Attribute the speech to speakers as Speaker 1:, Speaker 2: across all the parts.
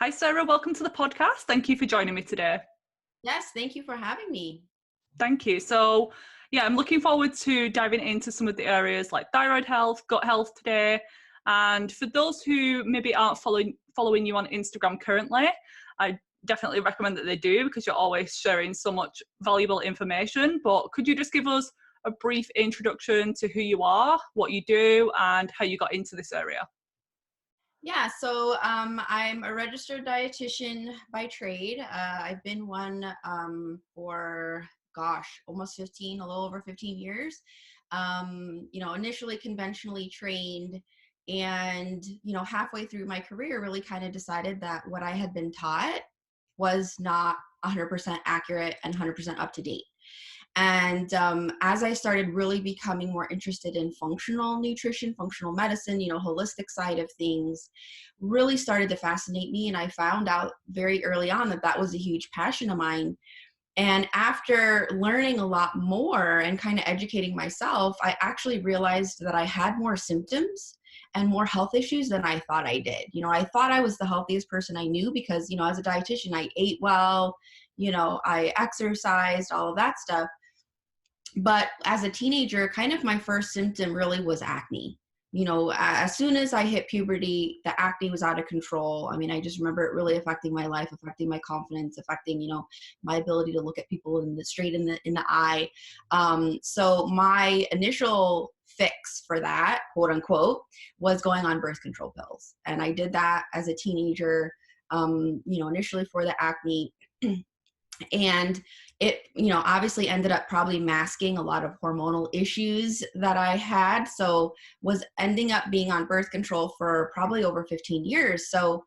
Speaker 1: Hi, Sarah. Welcome to the podcast. Thank you for joining me today.
Speaker 2: Yes, thank you for having me.
Speaker 1: Thank you. So, I'm looking forward to diving into some of the areas like thyroid health, gut health today. And for those who maybe aren't following you on Instagram currently, I definitely recommend that they do because you're always sharing so much valuable information. But could you just give us a brief introduction to who you are, what you do, and how you got into this area?
Speaker 2: Yeah, so I'm a registered dietitian by trade. I've been one for, almost 15, a little over 15 years. Initially conventionally trained, and, halfway through my career, really kind of decided that what I had been taught was not 100% accurate and 100% up to date. And as I started really becoming more interested in functional nutrition, functional medicine, holistic side of things, really started to fascinate me. And I found out very early on that that was a huge passion of mine. And after learning a lot more and kind of educating myself, I actually realized that I had more symptoms and more health issues than I thought I did. I thought I was the healthiest person I knew because, as a dietitian, I ate well, I exercised, all of that stuff. But as a teenager, kind of my first symptom really was acne. As soon as I hit puberty, the acne was out of control. I mean, I just remember it really affecting my life, affecting my confidence, affecting, my ability to look at people straight in the eye. So my initial fix for that, quote unquote, was going on birth control pills. And I did that as a teenager, initially for the acne. And it, obviously ended up probably masking a lot of hormonal issues that I had. So was ending up being on birth control for probably over 15 years. So,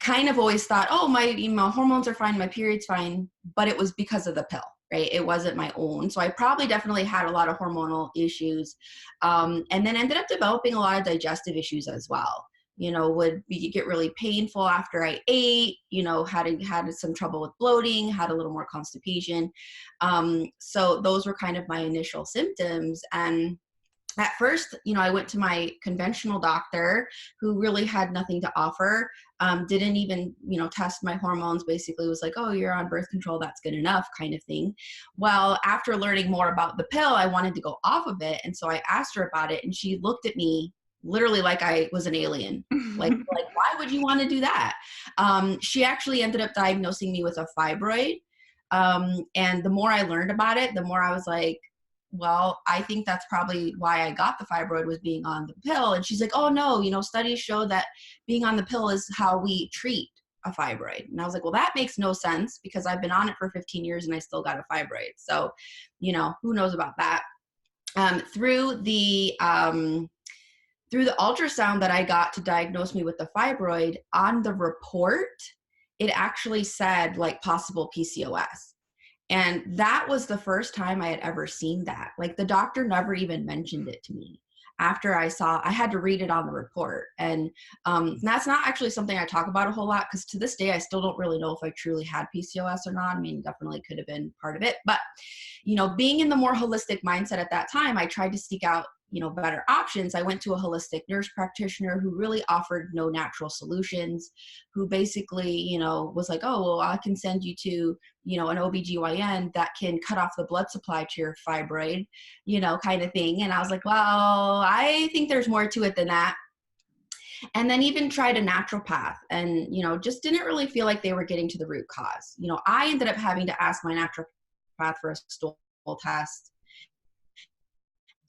Speaker 2: kind of always thought, oh, my hormones are fine, my period's fine, but it was because of the pill, right? It wasn't my own. So I probably definitely had a lot of hormonal issues. And then ended up developing a lot of digestive issues as well. Would get really painful after I ate, had some trouble with bloating, had a little more constipation. So those were kind of my initial symptoms. And at first, I went to my conventional doctor who really had nothing to offer, didn't even, test my hormones, basically was like, oh, you're on birth control, that's good enough kind of thing. Well, after learning more about the pill, I wanted to go off of it. And so I asked her about it, and she looked at me literally like I was an alien. Like why would you want to do that? She actually ended up diagnosing me with a fibroid. And the more I learned about it, the more I was like, well, I think that's probably why I got the fibroid, was being on the pill. And she's like, oh no, studies show that being on the pill is how we treat a fibroid. And I was like, well, that makes no sense because I've been on it for 15 years and I still got a fibroid. So, who knows about that? Through the ultrasound that I got to diagnose me with the fibroid, on the report, it actually said like possible PCOS. And that was the first time I had ever seen that. Like the doctor never even mentioned it to me. After I had to read it on the report. And that's not actually something I talk about a whole lot because to this day, I still don't really know if I truly had PCOS or not. I mean, definitely could have been part of it. But, being in the more holistic mindset at that time, I tried to seek out better options. I went to a holistic nurse practitioner who really offered no natural solutions, who basically, was like, oh, well, I can send you to, an OBGYN that can cut off the blood supply to your fibroid, kind of thing. And I was like, well, I think there's more to it than that. And then even tried a naturopath and, just didn't really feel like they were getting to the root cause. I ended up having to ask my naturopath for a stool test.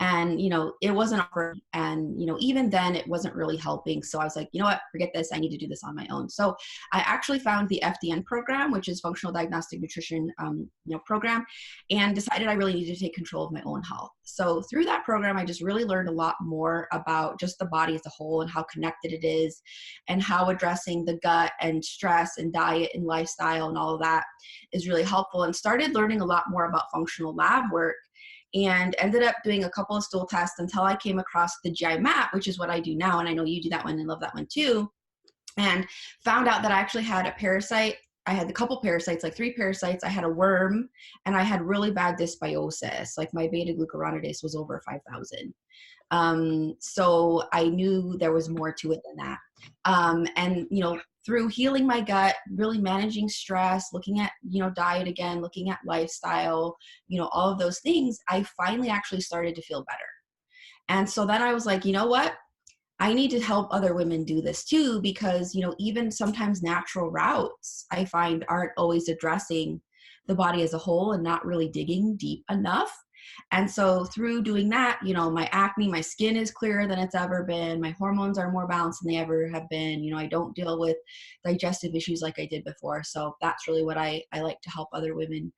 Speaker 2: And, it wasn't offered. And, even then it wasn't really helping. So I was like, you know what, forget this. I need to do this on my own. So I actually found the FDN program, which is Functional Diagnostic Nutrition, program, and decided I really needed to take control of my own health. So through that program, I just really learned a lot more about just the body as a whole and how connected it is and how addressing the gut and stress and diet and lifestyle and all of that is really helpful, and started learning a lot more about functional lab work. And ended up doing a couple of stool tests until I came across the GI map, which is what I do now. And I know you do that one and love that one too. And found out that I actually had a parasite. I had a couple parasites, like 3 parasites. I had a worm, and I had really bad dysbiosis. Like my beta glucuronidase was over 5,000. So I knew there was more to it than that. And, through healing my gut, really managing stress, looking at, diet again, looking at lifestyle, all of those things, I finally actually started to feel better. And so then I was like, you know what? I need to help other women do this too, because, even sometimes natural routes I find aren't always addressing the body as a whole and not really digging deep enough. And so through doing that, my acne, my skin is clearer than it's ever been. My hormones are more balanced than they ever have been. I don't deal with digestive issues like I did before. So that's really what I like to help other women,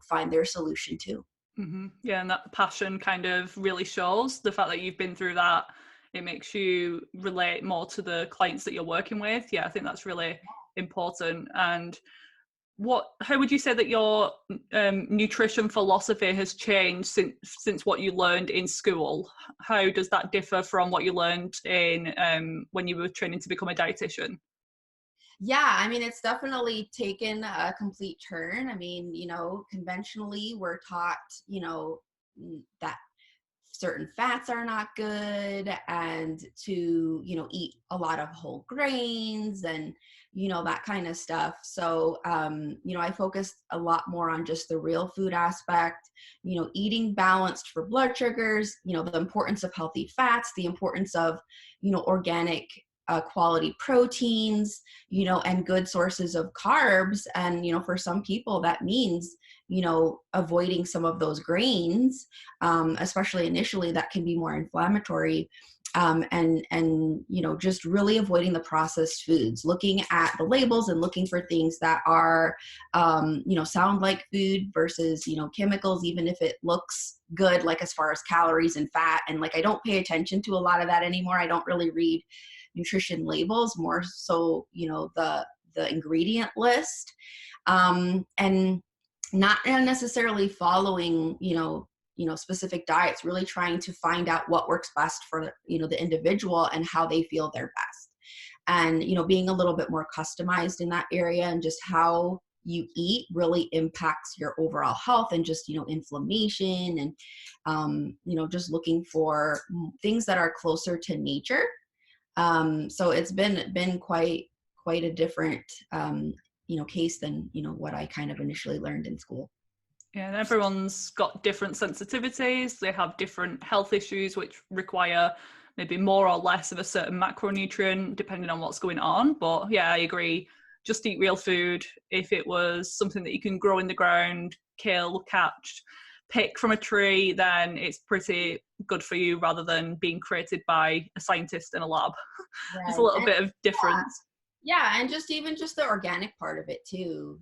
Speaker 2: find their solution to.
Speaker 1: Mm-hmm. Yeah, and that passion kind of really shows. The fact that you've been through that, it makes you relate more to the clients that you're working with. Yeah, I think that's really important. And how would you say that your nutrition philosophy has changed since what you learned in school? How does that differ from what you learned in when you were training to become a dietitian?
Speaker 2: Yeah, I mean, it's definitely taken a complete turn. I mean, conventionally we're taught, that certain fats are not good, and to, eat a lot of whole grains and, that kind of stuff. So, I focused a lot more on just the real food aspect, eating balanced for blood sugars, the importance of healthy fats, the importance of, organic quality proteins, and good sources of carbs. And, for some people that means, avoiding some of those grains, especially initially, that can be more inflammatory. And just really avoiding the processed foods, looking at the labels and looking for things that are, sound like food versus, chemicals, even if it looks good, like as far as calories and fat. And like, I don't pay attention to a lot of that anymore. I don't really read nutrition labels, more so, the ingredient list, and not necessarily following, specific diets, really trying to find out what works best for, the individual and how they feel they're best. And, being a little bit more customized in that area, and just how you eat really impacts your overall health, and just, inflammation, and, just looking for things that are closer to nature. So it's been quite a different, case than, what I kind of initially learned in school.
Speaker 1: Yeah, and everyone's got different sensitivities. They have different health issues which require maybe more or less of a certain macronutrient depending on what's going on. But yeah, I agree. Just eat real food. If it was something that you can grow in the ground, kill, catch, pick from a tree, then it's pretty good for you, rather than being created by a scientist in a lab.
Speaker 2: Right.
Speaker 1: There's a little bit of difference.
Speaker 2: Yeah, and just even just the organic part of it too,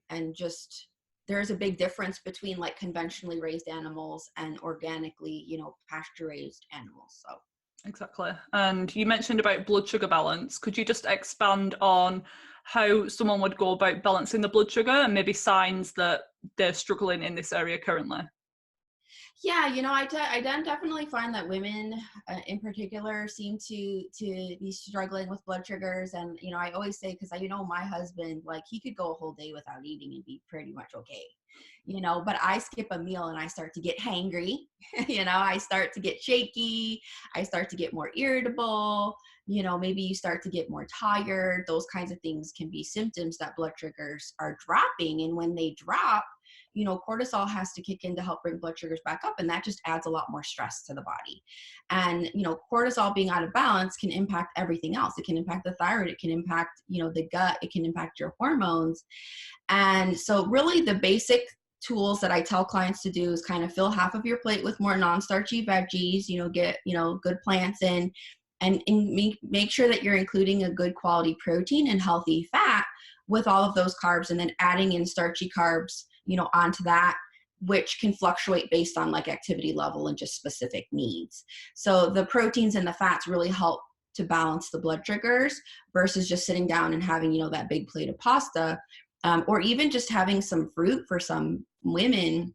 Speaker 2: and just there's a big difference between like conventionally raised animals and organically, pasture raised animals. So
Speaker 1: Exactly. And you mentioned about blood sugar balance. Could you just expand on how someone would go about balancing the blood sugar, and maybe signs that they're struggling in this area currently?
Speaker 2: yeah, I then definitely find that women in particular seem to be struggling with blood sugars. And, I always say, because my husband, like, he could go a whole day without eating and be pretty much okay, but I skip a meal and I start to get hangry, I start to get shaky, I start to get more irritable, maybe you start to get more tired. Those kinds of things can be symptoms that blood sugars are dropping. And when they drop, cortisol has to kick in to help bring blood sugars back up. And that just adds a lot more stress to the body. And, cortisol being out of balance can impact everything else. It can impact the thyroid. It can impact, the gut. It can impact your hormones. And so really the basic tools that I tell clients to do is kind of fill half of your plate with more non-starchy veggies, get, good plants in, and make sure that you're including a good quality protein and healthy fat with all of those carbs, and then adding in starchy carbs, onto that, which can fluctuate based on like activity level and just specific needs. So the proteins and the fats really help to balance the blood sugars, versus just sitting down and having, that big plate of pasta, or even just having some fruit. For some women,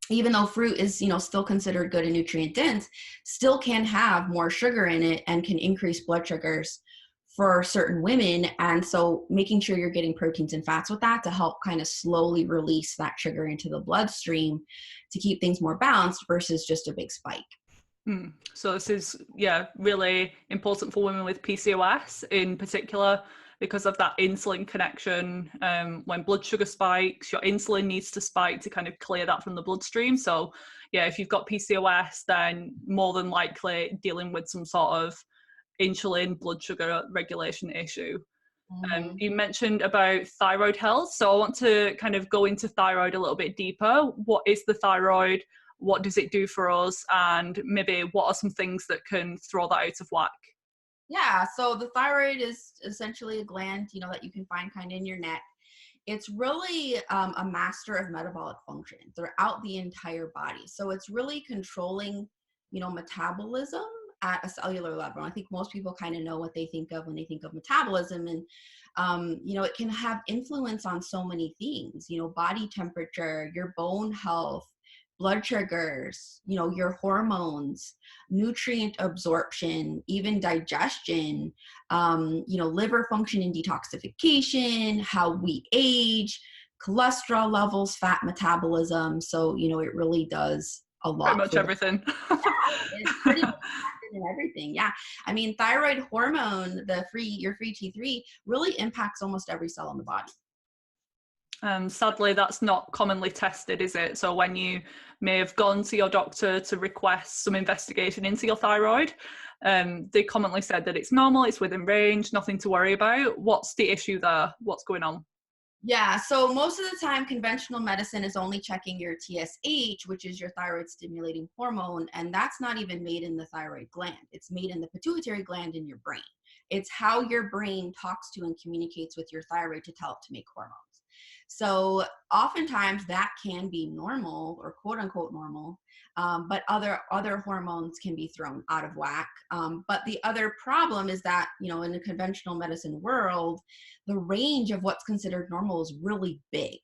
Speaker 2: even though fruit is, still considered good and nutrient dense, still can have more sugar in it and can increase blood sugars for certain women. And so making sure you're getting proteins and fats with that to help kind of slowly release that sugar into the bloodstream to keep things more balanced, versus just a big spike.
Speaker 1: So this is, really important for women with PCOS in particular because of that insulin connection. When blood sugar spikes, your insulin needs to spike to kind of clear that from the bloodstream. So if you've got PCOS, then more than likely dealing with some sort of insulin blood sugar regulation issue. You mentioned about thyroid health, so I want to kind of go into thyroid a little bit deeper. What is the thyroid? What does it do for us? And maybe what are some things that can throw that out of whack?
Speaker 2: Yeah, so the thyroid is essentially a gland, that you can find kind of in your neck. It's really a master of metabolic function throughout the entire body. So it's really controlling, metabolism at a cellular level. I think most people kind of know what they think of when they think of metabolism. And, it can have influence on so many things, body temperature, your bone health, blood sugars, your hormones, nutrient absorption, even digestion, liver function and detoxification, how we age, cholesterol levels, fat metabolism. So, it really does a lot.
Speaker 1: Pretty much everything.
Speaker 2: It's pretty much in everything. Yeah. I mean, thyroid hormone, your free T3 really impacts almost every cell in the body.
Speaker 1: Sadly, that's not commonly tested, is it? So when you may have gone to your doctor to request some investigation into your thyroid, they commonly said that it's normal, it's within range, nothing to worry about. What's the issue there? What's going on?
Speaker 2: Yeah, so most of the time, conventional medicine is only checking your TSH, which is your thyroid stimulating hormone, and that's not even made in the thyroid gland. It's made in the pituitary gland in your brain. It's how your brain talks to and communicates with your thyroid to tell it to make hormones. So oftentimes that can be normal or quote unquote normal, but other hormones can be thrown out of whack. But the other problem is that, in the conventional medicine world, the range of what's considered normal is really big,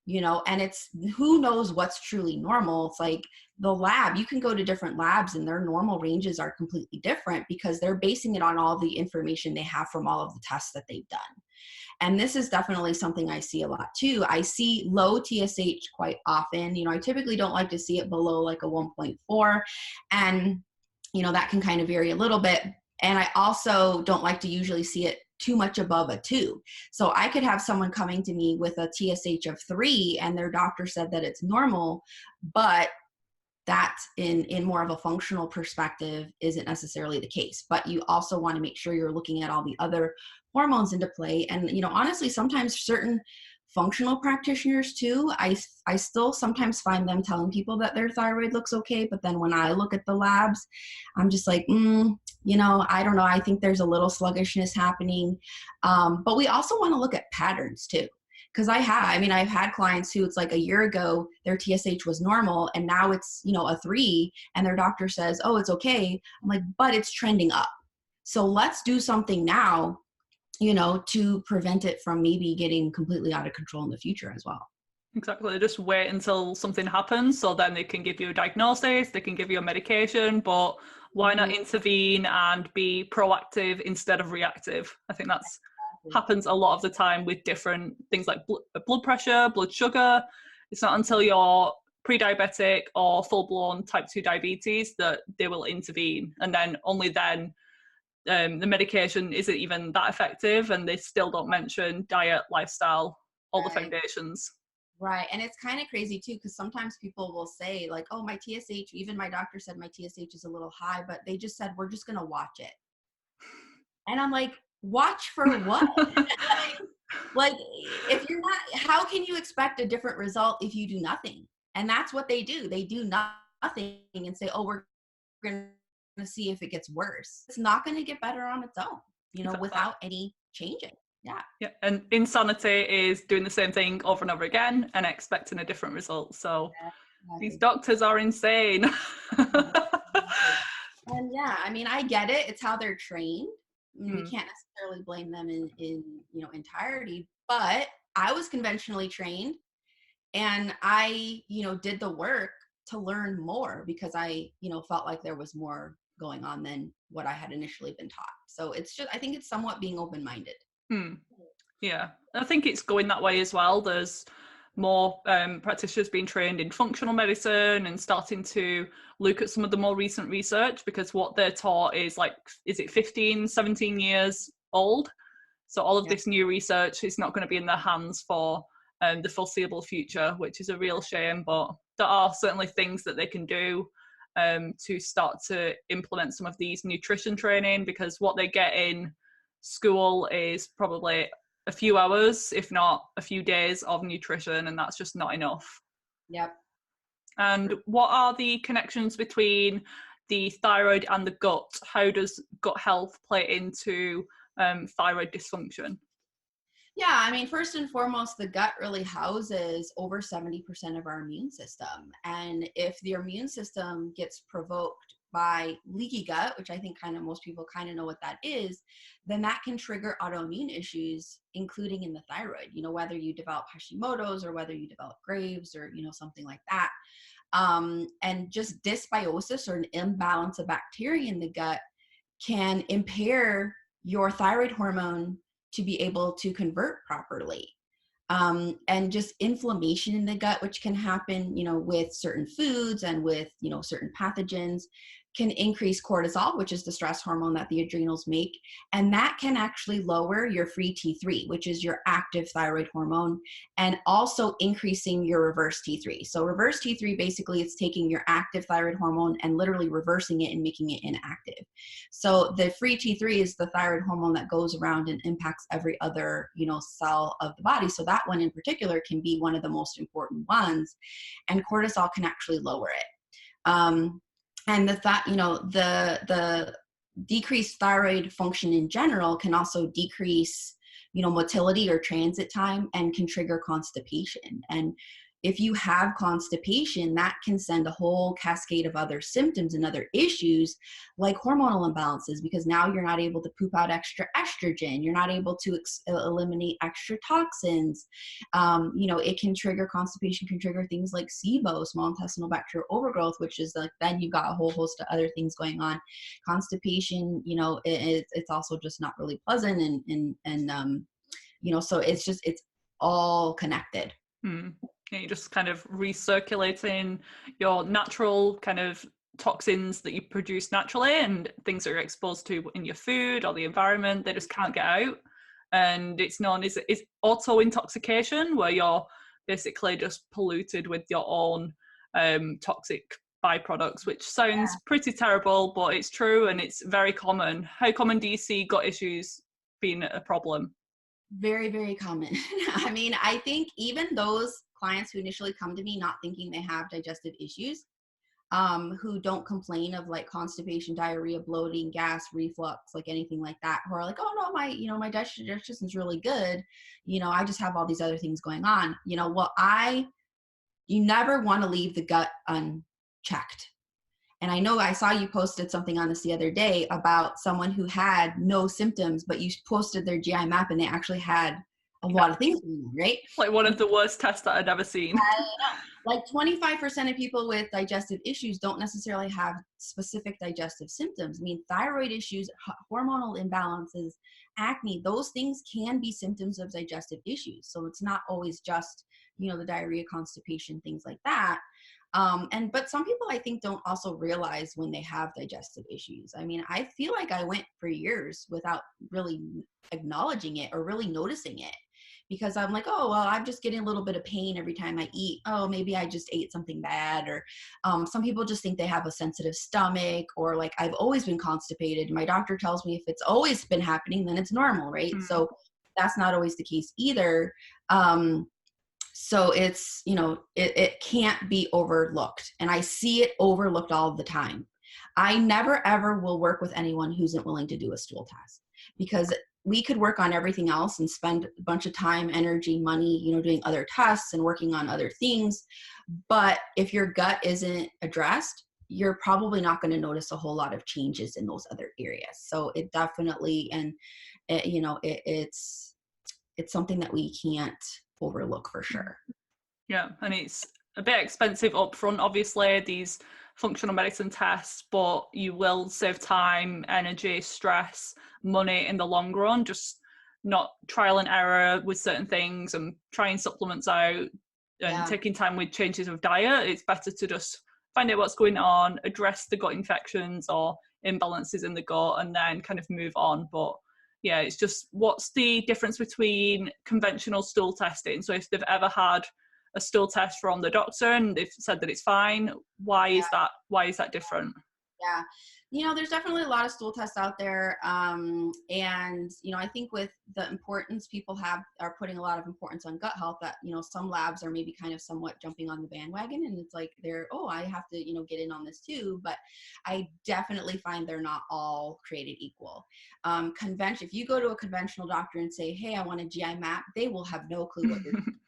Speaker 2: and it's who knows what's truly normal. It's like the lab, you can go to different labs and their normal ranges are completely different because they're basing it on all the information they have from all of the tests that they've done. And this is definitely something I see a lot too. I see low TSH quite often. I typically don't like to see it below like a 1.4. And, that can kind of vary a little bit. And I also don't like to usually see it too much above a 2. So I could have someone coming to me with a TSH of 3 and their doctor said that it's normal, but that in more of a functional perspective isn't necessarily the case. But you also want to make sure you're looking at all the other hormones into play. And, honestly, sometimes certain functional practitioners too, I still sometimes find them telling people that their thyroid looks okay. But then when I look at the labs, I'm just like, I don't know. I think there's a little sluggishness happening. But we also want to look at patterns too. Because I've had clients who it's like a year ago, their TSH was normal and now it's, a 3 and their doctor says, oh, it's okay. I'm like, but it's trending up. So let's do something now, to prevent it from maybe getting completely out of control in the future as well.
Speaker 1: Exactly. Just wait until something happens so then they can give you a diagnosis, they can give you a medication, but why not intervene and be proactive instead of reactive? I think that's happens a lot of the time with different things like blood pressure, blood sugar. It's not until you're pre-diabetic or full-blown type 2 diabetes that they will intervene. And then only then the medication isn't even that effective and they still don't mention diet, lifestyle, all the foundations.
Speaker 2: Right. And it's kind of crazy too, because sometimes people will say like, oh, my TSH, even my doctor said my TSH is a little high, but they just said, we're just going to watch it. And I'm like, watch for what? Like, if you're not, how can you expect a different result if you do nothing? And that's what they do. They do nothing and say, oh, we're going to see if it gets worse. It's not going to get better on its own,
Speaker 1: Exactly.
Speaker 2: without any changing. Yeah.
Speaker 1: And insanity is doing the same thing over and over again and expecting a different result. So these doctors are insane.
Speaker 2: And I get it. It's how they're trained. We can't necessarily blame them in entirety, but I was conventionally trained and I, did the work to learn more because I, felt like there was more going on than what I had initially been taught. So it's just, I think it's somewhat being open-minded.
Speaker 1: Yeah, I think it's going that way as well. There's more practitioners being trained in functional medicine and starting to look at some of the more recent research, because what they're taught is like, is it 15, 17 years old? So all of this new research is not going to be in their hands for the foreseeable future, which is a real shame. But there are certainly things that they can do to start to implement some of these nutrition training, because what they get in school is probably a few hours, if not a few days of nutrition, and that's just not enough.
Speaker 2: Yep.
Speaker 1: And what are the connections between the thyroid and the gut? How does gut health play into thyroid dysfunction?
Speaker 2: Yeah, I mean, first and foremost, the gut really houses over 70% of our immune system. And if the immune system gets provoked by leaky gut, which I think kind of most people kind of know what that is, then that can trigger autoimmune issues, including in the thyroid, you know, whether you develop Hashimoto's or whether you develop Graves or, you know, something like that. And just dysbiosis or an imbalance of bacteria in the gut can impair your thyroid hormone to be able to convert properly. And just inflammation in the gut, which can happen, you know, with certain foods and with, you know, certain pathogens, can increase cortisol, which is the stress hormone that the adrenals make. And that can actually lower your free T3, which is your active thyroid hormone, and also increasing your reverse T3. So reverse T3, basically it's taking your active thyroid hormone and literally reversing it and making it inactive. So the free T3 is the thyroid hormone that goes around and impacts every other, you know, cell of the body. So that one in particular can be one of the most important ones, and cortisol can actually lower it. And the decreased thyroid function in general can also decrease, you know, motility or transit time, and can trigger constipation. And if you have constipation, that can send a whole cascade of other symptoms and other issues like hormonal imbalances, because now you're not able to poop out extra estrogen. You're not able to eliminate extra toxins. You know, it can trigger constipation, can trigger things like SIBO, small intestinal bacterial overgrowth, which is like, then you've got a whole host of other things going on. Constipation, you know, it's also just not really pleasant. And you know, so it's all connected.
Speaker 1: You're just kind of recirculating your natural kind of toxins that you produce naturally, and things that you're exposed to in your food or the environment, they just can't get out. And it's known as auto intoxication, where you're basically just polluted with your own toxic byproducts, which sounds pretty terrible, but it's true and it's very common. How common do you see gut issues being a problem?
Speaker 2: Very, very common. I mean, I think even those clients who initially come to me not thinking they have digestive issues, who don't complain of like constipation, diarrhea, bloating, gas, reflux, like anything like that, who are like, oh no, my digestion is really good. You know, I just have all these other things going on. You know, well, you never want to leave the gut unchecked. And I know I saw you posted something on this the other day about someone who had no symptoms, but you posted their GI map and they actually had a lot of things, right?
Speaker 1: Like one of the worst tests that I'd ever seen.
Speaker 2: Like 25% of people with digestive issues don't necessarily have specific digestive symptoms. I mean, thyroid issues, hormonal imbalances, acne, those things can be symptoms of digestive issues. So it's not always just, you know, the diarrhea, constipation, things like that. But some people I think don't also realize when they have digestive issues. I mean, I feel like I went for years without really acknowledging it or really noticing it, because I'm like, oh, well, I'm just getting a little bit of pain every time I eat. Oh, maybe I just ate something bad. Or some people just think they have a sensitive stomach, or like, I've always been constipated. My doctor tells me if it's always been happening, then it's normal, right? Mm-hmm. So that's not always the case either. So it's, you know, it can't be overlooked. And I see it overlooked all the time. I never, ever will work with anyone who isn't willing to do a stool test, because we could work on everything else and spend a bunch of time, energy, money, you know, doing other tests and working on other things. But if your gut isn't addressed, you're probably not going to notice a whole lot of changes in those other areas. So it definitely, and you know, it's something that we can't overlook for sure.
Speaker 1: Yeah, and it's a bit expensive up front, obviously, these functional medicine tests, but you will save time, energy, stress, money in the long run, just not trial and error with certain things and trying supplements out, and taking time with changes of diet. It's better to just find out what's going on, address the gut infections or imbalances in the gut, and then kind of move on. But yeah, it's just, what's the difference between conventional stool testing? So if they've ever had a stool test from the doctor and they've said that it's fine, why is that different?
Speaker 2: Yeah. There's definitely a lot of stool tests out there. And, I think with the importance people are putting a lot of importance on gut health, that, some labs are maybe kind of somewhat jumping on the bandwagon, and it's like I have to, get in on this too. But I definitely find they're not all created equal. If you go to a conventional doctor and say, hey, I want a GI map, they will have no clue what you're doing.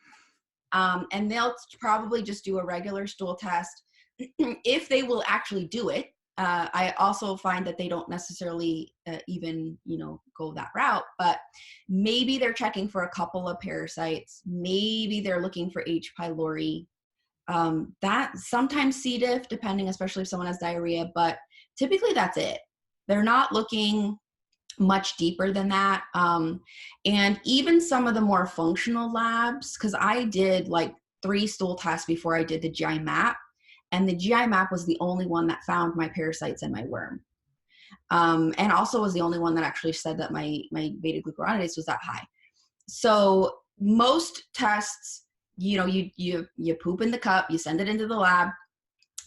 Speaker 2: And they'll probably just do a regular stool test if they will actually do it. I also find that they don't necessarily even, go that route, but maybe they're checking for a couple of parasites. Maybe they're looking for H. pylori. That sometimes C. diff, depending, especially if someone has diarrhea, but typically that's it. They're not looking much deeper than that. And even some of the more functional labs, because I did like 3 stool tests before I did the GI map. And the GI map was the only one that found my parasites and my worm. And also was the only one that actually said that my beta-glucuronidase was that high. So most tests, you poop in the cup, you send it into the lab,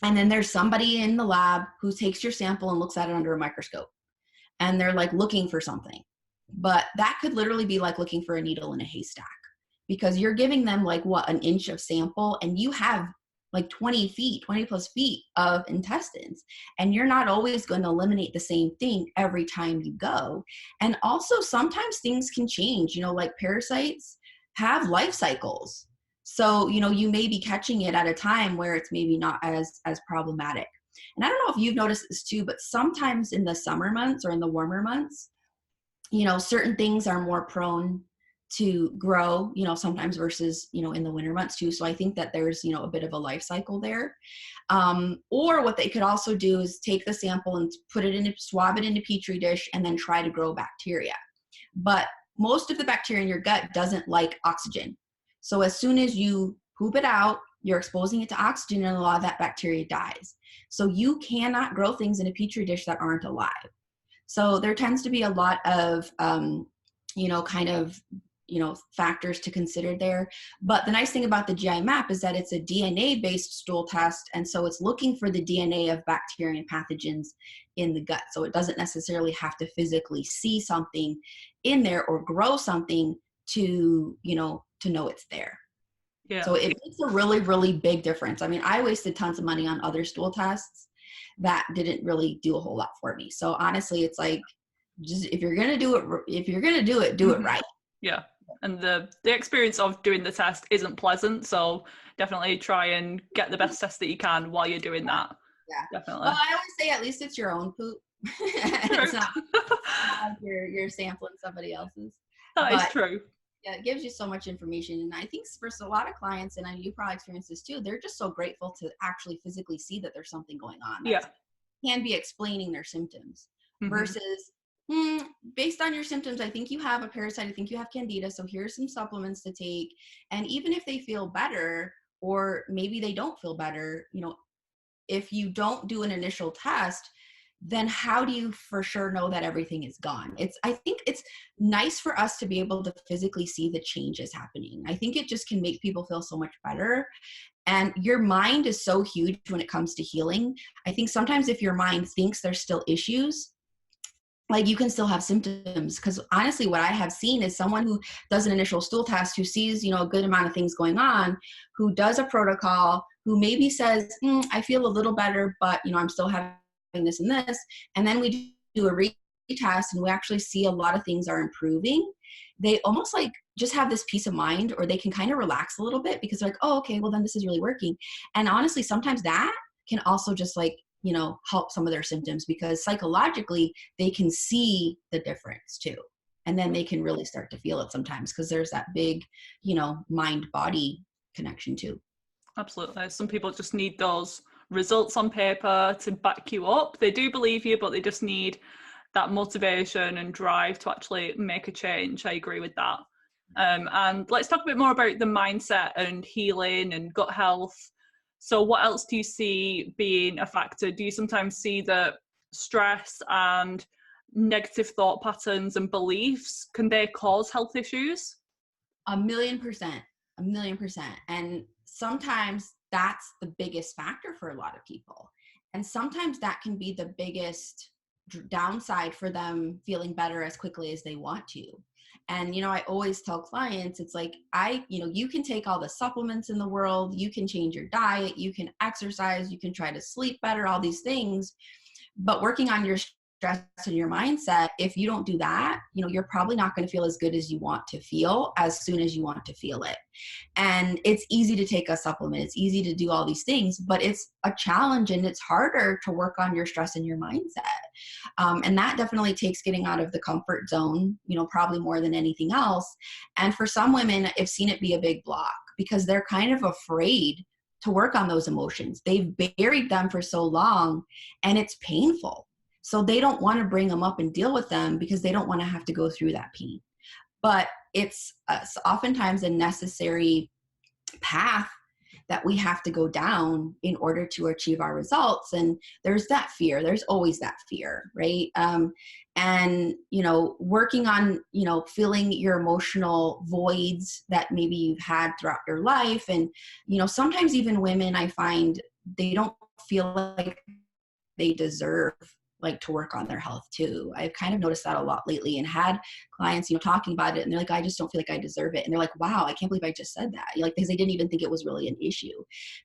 Speaker 2: and then there's somebody in the lab who takes your sample and looks at it under a microscope. And they're like looking for something. But that could literally be like looking for a needle in a haystack, because you're giving them like an inch of sample, and you have like 20 plus feet of intestines. And you're not always going to eliminate the same thing every time you go. And also sometimes things can change, like parasites have life cycles. So, you may be catching it at a time where it's maybe not as problematic. And I don't know if you've noticed this too, but sometimes in the summer months or in the warmer months, certain things are more prone to grow, sometimes versus, in the winter months too. So I think that there's, a bit of a life cycle there. Or what they could also do is take the sample and swab it in a petri dish and then try to grow bacteria. But most of the bacteria in your gut doesn't like oxygen. So as soon as you poop it out, you're exposing it to oxygen, and a lot of that bacteria dies. So you cannot grow things in a petri dish that aren't alive. So there tends to be a lot of, factors to consider there. But the nice thing about the GI map is that it's a DNA-based stool test. And so it's looking for the DNA of bacteria and pathogens in the gut. So it doesn't necessarily have to physically see something in there or grow something to know it's there. Yeah. So it makes a really, really big difference. I mean, I wasted tons of money on other stool tests that didn't really do a whole lot for me. So honestly, it's like, just if you're going to do it, do it right.
Speaker 1: Yeah. And the experience of doing the test isn't pleasant. So definitely try and get the best test that you can while you're doing that.
Speaker 2: Yeah.
Speaker 1: Definitely.
Speaker 2: Well, I always say at least it's your own poop. It's not like you're sampling somebody else's.
Speaker 1: That is true.
Speaker 2: Yeah, it gives you so much information. And I think for a lot of clients, and I know you probably experience this too, they're just so grateful to actually physically see that there's something going on. Can be explaining their symptoms versus based on your symptoms, I think you have a parasite, I think you have Candida, so here's some supplements to take. And even if they feel better, or maybe they don't feel better, if you don't do an initial test, then how do you for sure know that everything is gone? I think it's nice for us to be able to physically see the changes happening. I think it just can make people feel so much better. And your mind is so huge when it comes to healing. I think sometimes if your mind thinks there's still issues, like you can still have symptoms. Because honestly, what I have seen is someone who does an initial stool test, who sees, a good amount of things going on, who does a protocol, who maybe says, I feel a little better, but I'm still having this and this. And then we do a retest and we actually see a lot of things are improving. They almost like just have this peace of mind, or they can kind of relax a little bit because they're like, oh, okay, well then this is really working. And honestly, sometimes that can also just like, help some of their symptoms, because psychologically they can see the difference too. And then they can really start to feel it sometimes, because there's that big, mind body connection too.
Speaker 1: Absolutely. Some people just need those results on paper to back you up. They do believe you, but they just need that motivation and drive to actually make a change. I agree with that. And let's talk a bit more about the mindset and healing and gut health. So what else do you see being a factor? Do you sometimes see that stress and negative thought patterns and beliefs, can they cause health issues?
Speaker 2: 1,000,000%, 1,000,000%. And sometimes that's the biggest factor for a lot of people. And sometimes that can be the biggest downside for them feeling better as quickly as they want to. And, I always tell clients, it's like, you can take all the supplements in the world, you can change your diet, you can exercise, you can try to sleep better, all these things. But working on your stress and your mindset, if you don't do that, you're probably not going to feel as good as you want to feel as soon as you want to feel it. And it's easy to take a supplement. It's easy to do all these things, but it's a challenge and it's harder to work on your stress and your mindset. And that definitely takes getting out of the comfort zone, probably more than anything else. And for some women, I've seen it be a big block because they're kind of afraid to work on those emotions. They've buried them for so long and it's painful. So they don't want to bring them up and deal with them because they don't want to have to go through that pain. But it's oftentimes a necessary path that we have to go down in order to achieve our results. And there's that fear. There's always that fear, right? And, working on, filling your emotional voids that maybe you've had throughout your life. And, sometimes even women, I find they don't feel like they deserve to work on their health too. I've kind of noticed that a lot lately and had clients, talking about it and they're like, I just don't feel like I deserve it. And they're like, wow, I can't believe I just said that. Because they didn't even think it was really an issue.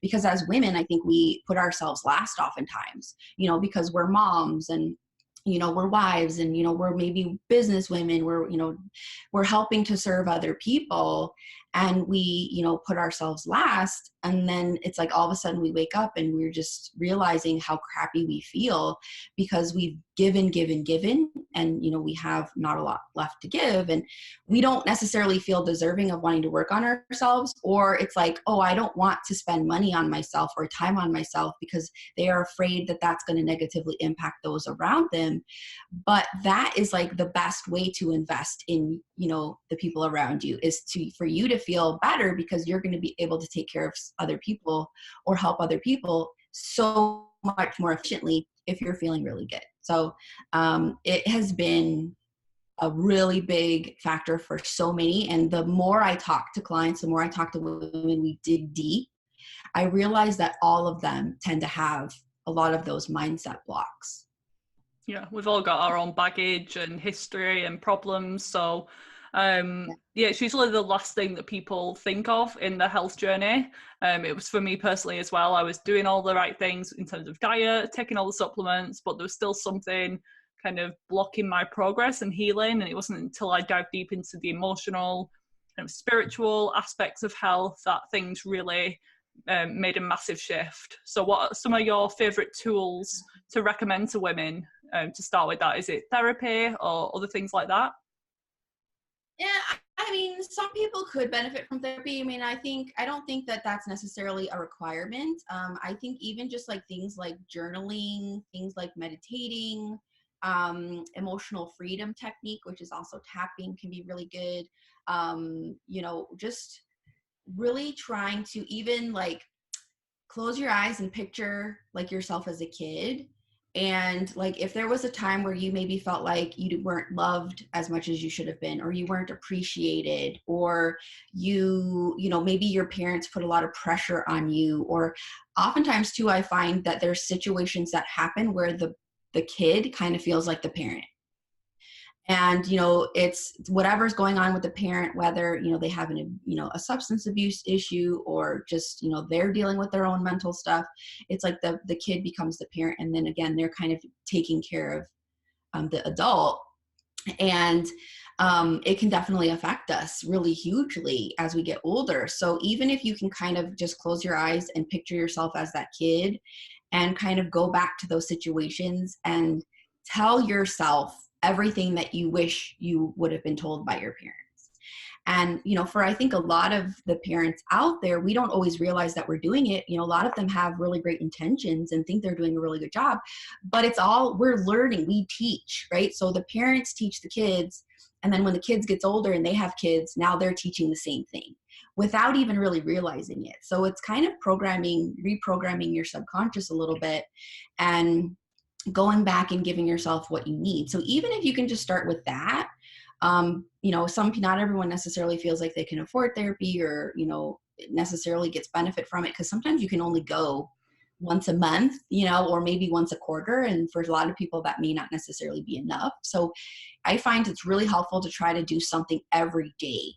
Speaker 2: Because as women, I think we put ourselves last oftentimes, because we're moms and, we're wives and, we're maybe business women, we're helping to serve other people and we, put ourselves last. And then it's like all of a sudden we wake up and we're just realizing how crappy we feel because we've given, and, we have not a lot left to give. And we don't necessarily feel deserving of wanting to work on ourselves, or it's like, oh, I don't want to spend money on myself or time on myself because they are afraid that that's going to negatively impact those around them. But that is like the best way to invest in, the people around you is for you to feel better because you're going to be able to take care of other people or help other people so much more efficiently if you're feeling really good. So it has been a really big factor for so many. And the more I talk to clients, the more I talk to women, we dig deep, I realize that all of them tend to have a lot of those mindset blocks.
Speaker 1: Yeah, we've all got our own baggage and history and problems. So it's usually the last thing that people think of in their health journey. It was for me personally as well. I was doing all the right things in terms of diet, taking all the supplements, but there was still something kind of blocking my progress and healing. And it wasn't until I dived deep into the emotional and spiritual aspects of health that things really made a massive shift. So what are some of your favorite tools to recommend to women to start with that? Is it therapy or other things like that?
Speaker 2: Yeah, I mean, some people could benefit from therapy. I mean, I don't think that that's necessarily a requirement. I think even just like things like journaling, things like meditating, emotional freedom technique, which is also tapping, can be really good. Just really trying to even like close your eyes and picture like yourself as a kid. And like, if there was a time where you maybe felt like you weren't loved as much as you should have been, or you weren't appreciated, or maybe your parents put a lot of pressure on you, or oftentimes too, I find that there's situations that happen where the kid kind of feels like the parent. And, it's whatever's going on with the parent, whether, they have a substance abuse issue or just, they're dealing with their own mental stuff. It's like the kid becomes the parent. And then again, they're kind of taking care of the adult. And it can definitely affect us really hugely as we get older. So even if you can kind of just close your eyes and picture yourself as that kid and kind of go back to those situations and tell yourself everything that you wish you would have been told by your parents. And, for I think a lot of the parents out there, we don't always realize that we're doing it. A lot of them have really great intentions and think they're doing a really good job, but we're learning, we teach, right? So the parents teach the kids, And then when the kids gets older and they have kids, now they're teaching the same thing without even really realizing it. So it's kind of reprogramming your subconscious a little bit and going back and giving yourself what you need. So even if you can just start with that, not everyone necessarily feels like they can afford therapy or, necessarily gets benefit from it, because sometimes you can only go once a month, or maybe once a quarter. And for a lot of people, that may not necessarily be enough. So I find it's really helpful to try to do something every day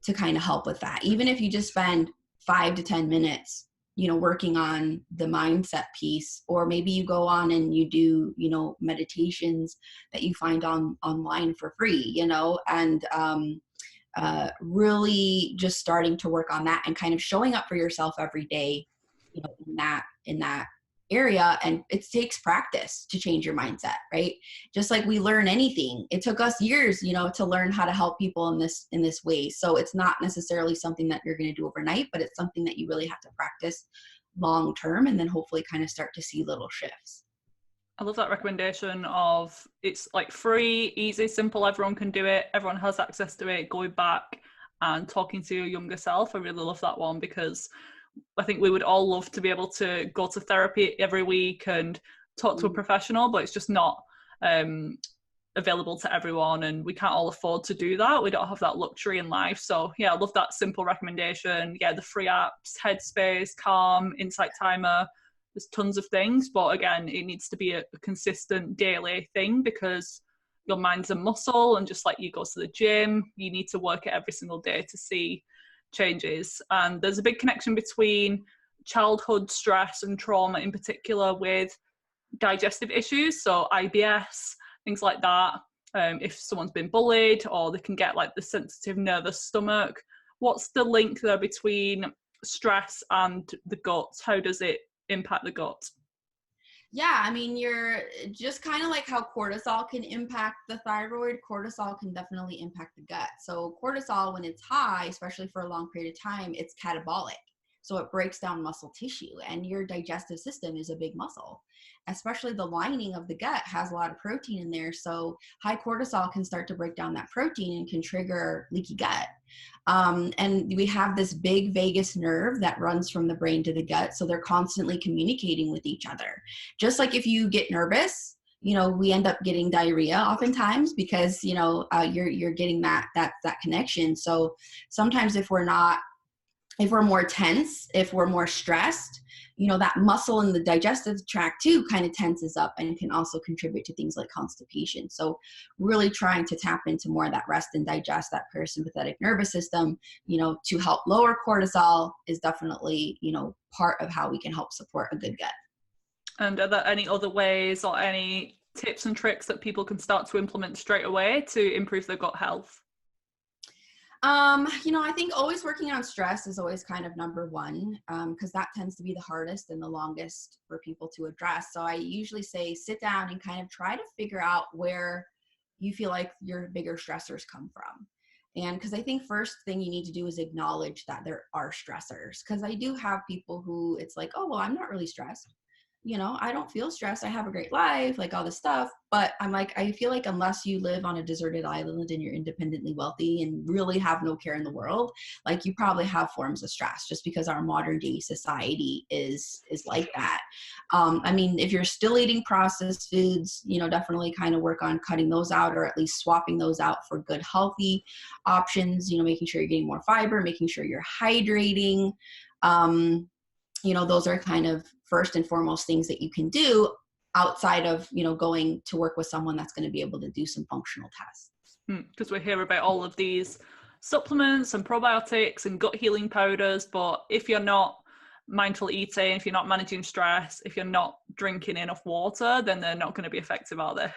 Speaker 2: to kind of help with that. Even if you just spend 5 to 10 minutes, working on the mindset piece, or maybe you go on and you do, meditations that you find online for free, and really just starting to work on that and kind of showing up for yourself every day, in that area. And it takes practice to change your mindset, right? Just like we learn anything, it took us years, to learn how to help people in this way. So it's not necessarily something that you're going to do overnight, but it's something that you really have to practice long term, and then hopefully kind of start to see little shifts.
Speaker 1: I love that recommendation of it's like free, easy, simple, everyone can do it, everyone has access to it, going back and talking to your younger self. I really love that one, because I think we would all love to be able to go to therapy every week and talk to a professional, but it's just not available to everyone, and we can't all afford to do that. We don't have that luxury in life. So yeah, I love that simple recommendation. Yeah, the free apps, Headspace, Calm, Insight Timer, there's tons of things, but again, it needs to be a consistent daily thing, because your mind's a muscle, and just like you go to the gym, you need to work it every single day to see changes. And there's a big connection between childhood stress and trauma, in particular with digestive issues, so IBS, things like that. If someone's been bullied, or they can get like the sensitive nervous stomach. What's the link there between stress and the gut? How does it impact the gut?
Speaker 2: Yeah, I mean, you're just kind of like how cortisol can impact the thyroid. Cortisol can definitely impact the gut. So cortisol, when it's high, especially for a long period of time, it's catabolic. So it breaks down muscle tissue, and your digestive system is a big muscle. Especially the lining of the gut has a lot of protein in there. So high cortisol can start to break down that protein and can trigger leaky gut. And we have this big vagus nerve that runs from the brain to the gut. So they're constantly communicating with each other. Just like if you get nervous, we end up getting diarrhea oftentimes, because, you're getting that connection. So sometimes if we're more tense, if we're more stressed, that muscle in the digestive tract too kind of tenses up and can also contribute to things like constipation. So really trying to tap into more of that rest and digest, that parasympathetic nervous system, to help lower cortisol is definitely, part of how we can help support a good gut.
Speaker 1: And are there any other ways or any tips and tricks that people can start to implement straight away to improve their gut health?
Speaker 2: I think always working on stress is always kind of number one, because that tends to be the hardest and the longest for people to address. So I usually say sit down and kind of try to figure out where you feel like your bigger stressors come from. And because I think first thing you need to do is acknowledge that there are stressors, because I do have people who it's like, oh, well, I'm not really stressed. I don't feel stressed. I have a great life, like all this stuff. But I'm like, I feel like unless you live on a deserted island and you're independently wealthy and really have no care in the world, like you probably have forms of stress, just because our modern day society is like that. I mean, if you're still eating processed foods, definitely kind of work on cutting those out, or at least swapping those out for good, healthy options, making sure you're getting more fiber, making sure you're hydrating. Those are kind of first and foremost things that you can do outside of, going to work with someone that's going to be able to do some functional tests.
Speaker 1: Because we hear about all of these supplements and probiotics and gut healing powders, but if you're not mindful eating, if you're not managing stress, if you're not drinking enough water, then they're not going to be effective, are they?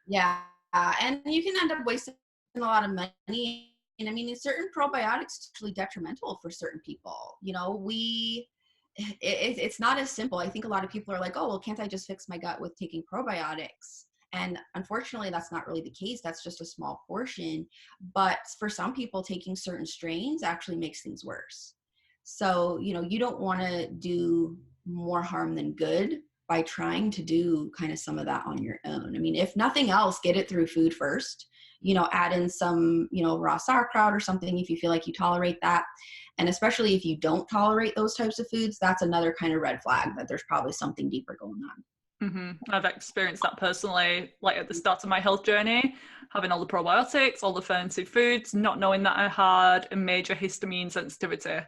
Speaker 1: Yeah.
Speaker 2: And you can end up wasting a lot of money. And I mean, certain probiotics are actually detrimental for certain people. It's not as simple. I think a lot of people are like, oh, well, can't I just fix my gut with taking probiotics? And unfortunately, that's not really the case. That's just a small portion. But for some people, taking certain strains actually makes things worse. So, you don't want to do more harm than good by trying to do kind of some of that on your own. I mean, if nothing else, get it through food first. add in some, raw sauerkraut or something if you feel like you tolerate that. And especially if you don't tolerate those types of foods, that's another kind of red flag that there's probably something deeper going on.
Speaker 1: I've experienced that personally, like at the start of my health journey, having all the probiotics, all the fermented foods, not knowing that I had a major histamine sensitivity.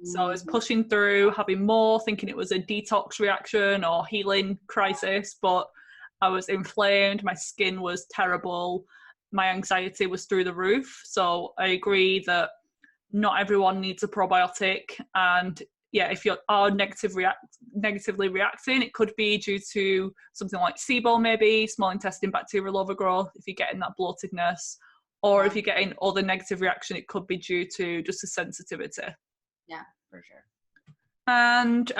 Speaker 1: So I was pushing through, having more, thinking it was a detox reaction or healing crisis, but I was inflamed, my skin was terrible, my anxiety was through the roof. So I agree that not everyone needs a probiotic, and yeah, if you are negatively reacting, it could be due to something like SIBO, maybe small intestine bacterial overgrowth, if you're getting that bloatedness, or if you're getting other negative reaction, it could be due to just a sensitivity.
Speaker 2: Yeah, for sure.
Speaker 1: And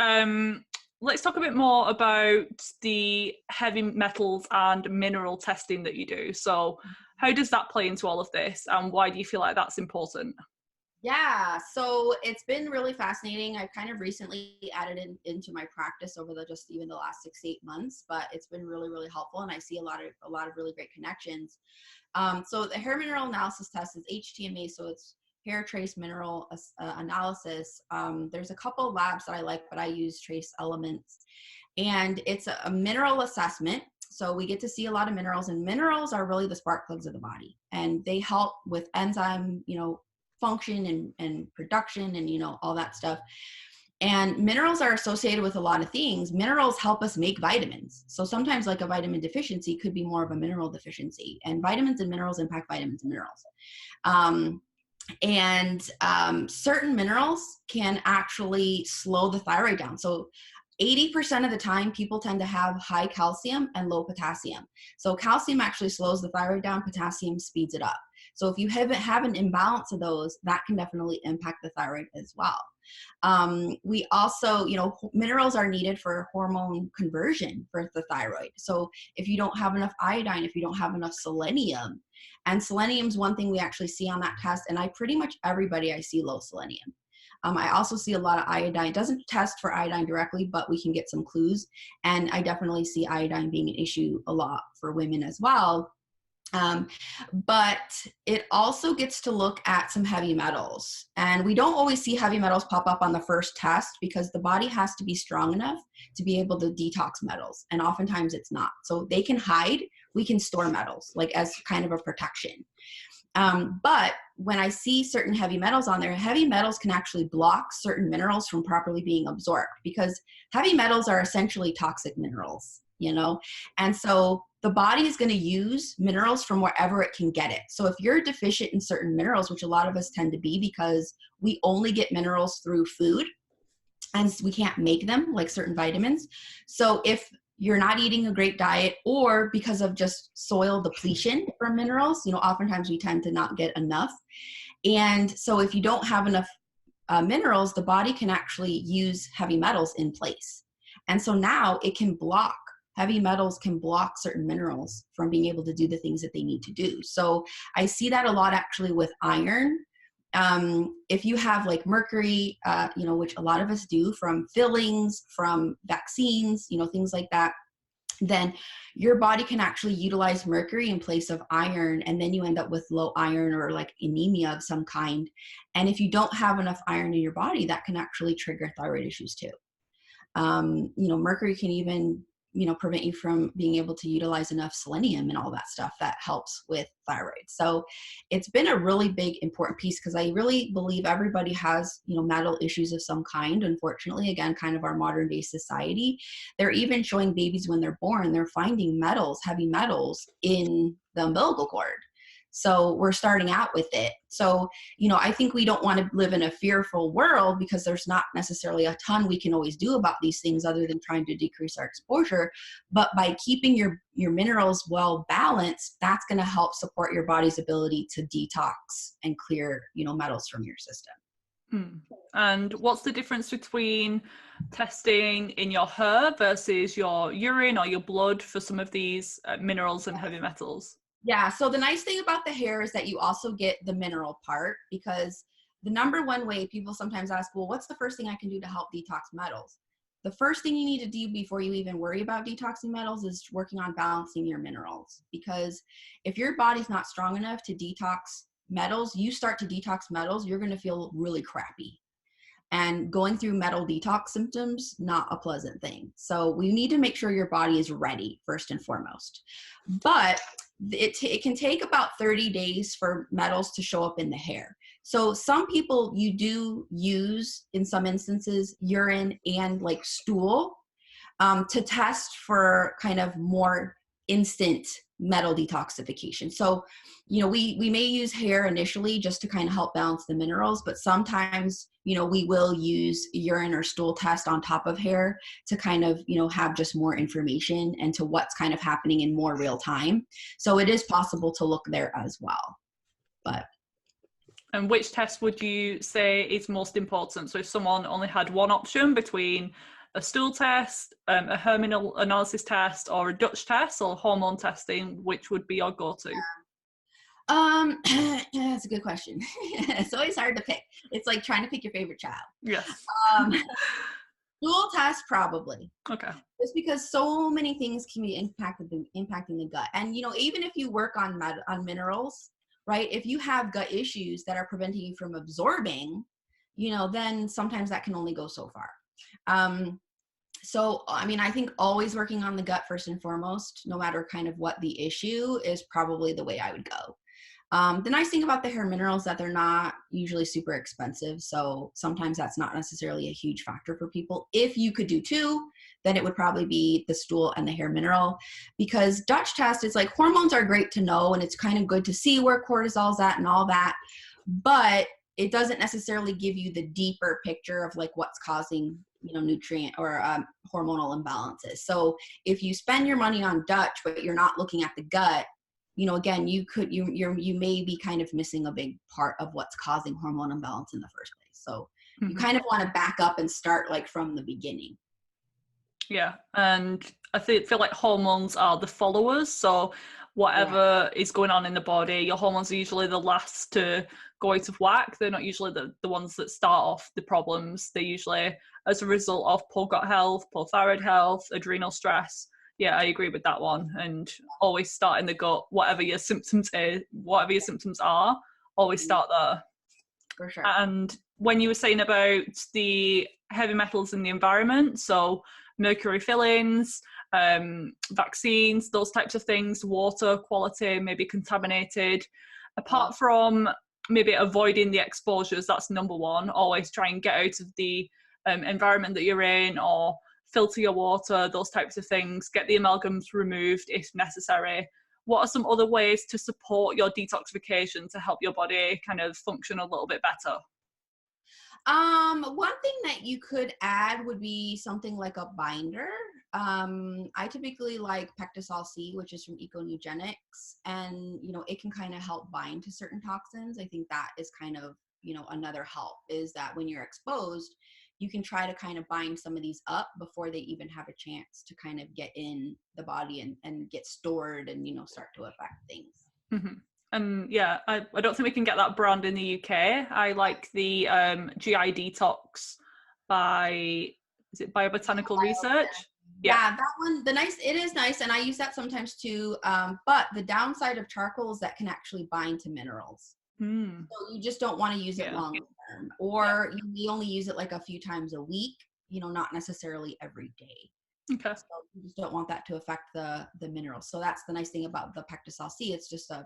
Speaker 1: let's talk a bit more about the heavy metals and mineral testing that you do. So how does that play into all of this, and why do you feel like that's important?
Speaker 2: Yeah, so it's been really fascinating. I've kind of recently added into my practice over even the last 6 to 8 months, but it's been really, really helpful, and I see a lot of really great connections. So the hair mineral analysis test is HTMA, so it's hair trace mineral analysis. There's a couple of labs that I like, but I use Trace Elements, and it's a mineral assessment. So we get to see a lot of minerals, and minerals are really the spark plugs of the body, and they help with enzyme, function and production and all that stuff. And minerals are associated with a lot of things. Minerals help us make vitamins. So sometimes like a vitamin deficiency could be more of a mineral deficiency, and vitamins and minerals impact vitamins and minerals. Certain minerals can actually slow the thyroid down. So 80% of the time, people tend to have high calcium and low potassium. So calcium actually slows the thyroid down, potassium speeds it up. So if you have an imbalance of those, that can definitely impact the thyroid as well. We also, minerals are needed for hormone conversion for the thyroid. So if you don't have enough iodine, if you don't have enough selenium, and selenium is one thing we actually see on that test, and pretty much everybody I see low selenium. I also see a lot of iodine. It doesn't test for iodine directly, but we can get some clues. And I definitely see iodine being an issue a lot for women as well. But it also gets to look at some heavy metals. And we don't always see heavy metals pop up on the first test because the body has to be strong enough to be able to detox metals. And oftentimes it's not. So they can hide. We can store metals like as kind of a protection. But when I see certain heavy metals on there, heavy metals can actually block certain minerals from properly being absorbed, because heavy metals are essentially toxic minerals, and so the body is going to use minerals from wherever it can get it. So if you're deficient in certain minerals, which a lot of us tend to be because we only get minerals through food and we can't make them like certain vitamins. So if you're not eating a great diet, or because of just soil depletion for minerals, oftentimes we tend to not get enough. And so if you don't have enough minerals, the body can actually use heavy metals in place. And so now heavy metals can block certain minerals from being able to do the things that they need to do. So I see that a lot actually with iron. If you have like mercury, which a lot of us do from fillings, from vaccines, things like that, then your body can actually utilize mercury in place of iron. And then you end up with low iron or like anemia of some kind. And if you don't have enough iron in your body, that can actually trigger thyroid issues too. Mercury can even prevent you from being able to utilize enough selenium and all that stuff that helps with thyroid. So it's been a really big, important piece, because I really believe everybody has, metal issues of some kind. Unfortunately, again, kind of our modern day society, they're even showing babies when they're born, they're finding heavy metals in the umbilical cord. So we're starting out with it. So, I think we don't want to live in a fearful world, because there's not necessarily a ton we can always do about these things other than trying to decrease our exposure. But by keeping your minerals well balanced, that's going to help support your body's ability to detox and clear, metals from your system.
Speaker 1: And what's the difference between testing in your hair versus your urine or your blood for some of these minerals and heavy metals?
Speaker 2: Yeah, so the nice thing about the hair is that you also get the mineral part, because the number one way people sometimes ask, well, what's the first thing I can do to help detox metals? the first thing you need to do before you even worry about detoxing metals is working on balancing your minerals. Because if your body's not strong enough to detox metals, you start to detox metals, you're going to feel really crappy. And going through metal detox symptoms, not a pleasant thing. So we need to make sure your body is ready first and foremost. But it can take about 30 days for metals to show up in the hair. So some people, you do use, in some instances, urine and like stool to test for kind of more instant metal detoxification. So, you know, we may use hair initially just to kind of help balance the minerals, but sometimes, you know, we will use urine or stool test on top of hair to kind of, you know, have just more information into what's kind of happening in more real time. So it is possible to look there as well. But
Speaker 1: and which test would you say is most important? So if someone only had one option between a stool test, a hormonal analysis test, or a Dutch test, or hormone testing, which would be your go-to?
Speaker 2: That's a good question. It's always hard to pick. It's like trying to pick your favorite child.
Speaker 1: Yes.
Speaker 2: Stool test, probably.
Speaker 1: Okay.
Speaker 2: Just because so many things can be impacting the gut. And, you know, even if you work on minerals, right? If you have gut issues that are preventing you from absorbing, you know, then sometimes that can only go so far. So, I mean, I think always working on the gut first and foremost, no matter kind of what the issue is, probably the way I would go. The nice thing about the hair minerals is that they're not usually super expensive. So sometimes that's not necessarily a huge factor for people. If you could do two, then it would probably be the stool and the hair mineral, because Dutch test is like, hormones are great to know, and it's kind of good to see where cortisol's at and all that. But it doesn't necessarily give you the deeper picture of like what's causing, you know, nutrient or hormonal imbalances. So if you spend your money on Dutch, but you're not looking at the gut, you know, again, you may be kind of missing a big part of what's causing hormone imbalance in the first place. So you kind of want to back up and start like from the beginning.
Speaker 1: Yeah, and I feel like hormones are the followers. So whatever is going on in the body, your hormones are usually the last to go out of whack. They're not usually the ones that start off the problems. They're usually as a result of poor gut health, poor thyroid health, adrenal stress. Yeah, I agree with that one. And always start in the gut. Whatever your symptoms are, always start there.
Speaker 2: For sure.
Speaker 1: And when you were saying about the heavy metals in the environment, so mercury fillings, vaccines, those types of things, water quality may be contaminated. Apart from maybe avoiding the exposures, that's number one. Always try and get out of the environment that you're in, or filter your water, those types of things. Get the amalgams removed if necessary. What are some other ways to support your detoxification to help your body kind of function a little bit better?
Speaker 2: One thing that you could add would be something like a binder. I typically like Pectisol C, which is from Econugenics, and, you know, it can kind of help bind to certain toxins. I think that is kind of, you know, another help, is that when you're exposed, you can try to kind of bind some of these up before they even have a chance to kind of get in the body and get stored and, you know, start to affect things.
Speaker 1: Mm-hmm. And yeah, I don't think we can get that brand in the UK. I like the GI Detox by, is it Biobotanical Research?
Speaker 2: Yeah, that one, it is nice, and I use that sometimes too. But the downside of charcoal is that can actually bind to minerals. So you just don't want to use it long term, or you may only use it like a few times a week, you know, not necessarily every day.
Speaker 1: Okay.
Speaker 2: So you just don't want that to affect the minerals. So that's the nice thing about the Pectisol C. It's just a